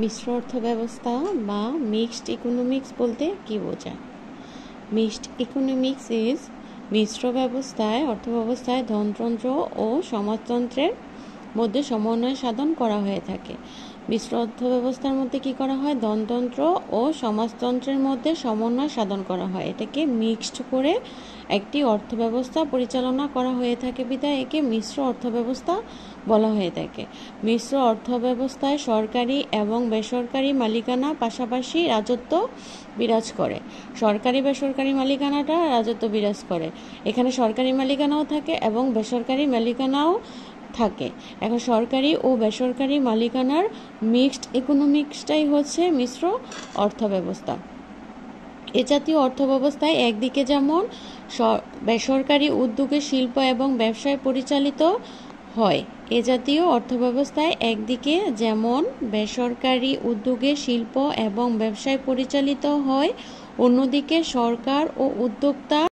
মিশ্র অর্থব্যবস্থা বা mixed economics বলতে কি বোঝায়? মিক্সড ইকোনমিক্স ইজ মিশ্র অর্থব্যবস্থায় ধনতন্ত্র ও সমাজতন্ত্রের মধ্যে সমন্বয় সাধন করা হয়ে থাকে। মিশ্র অর্থব্যবস্থার মধ্যে কি করা হয়? ধনতন্ত্র ও সমাজতন্ত্রের মধ্যে সমন্বয় সাধন করা হয়। এটাকে মিক্সড করে একটি অর্থব্যবস্থা পরিচালনা করা হয়ে থাকে বিধায় একে মিশ্র অর্থব্যবস্থা বলা হয়ে থাকে। মিশ্র অর্থব্যবস্থায় সরকারি এবং বেসরকারি মালিকানা পাশাপাশি রাজত্ব বিরাজ করে। সরকারি বেসরকারি মালিকানাটা রাজত্ব বিরাজ করে। এখানে সরকারি মালিকানাও থাকে এবং বেসরকারি মালিকানাও থাকে। এখন সরকারি ও বেসরকারি মালিকানার মিক্সড ইকোনমিক্সটাই হচ্ছে মিশ্র অর্থব্যবস্থা। এ জাতীয় অর্থব্যবস্থায় একদিকে যেমন বেসরকারি উদ্যোগে শিল্প এবং ব্যবসায় পরিচালিত হয়। এ জাতীয় অর্থব্যবস্থায় একদিকে যেমন বেসরকারি উদ্যোগে শিল্প এবং ব্যবসায় পরিচালিত হয়, অন্যদিকে সরকার ও উদ্যোক্তা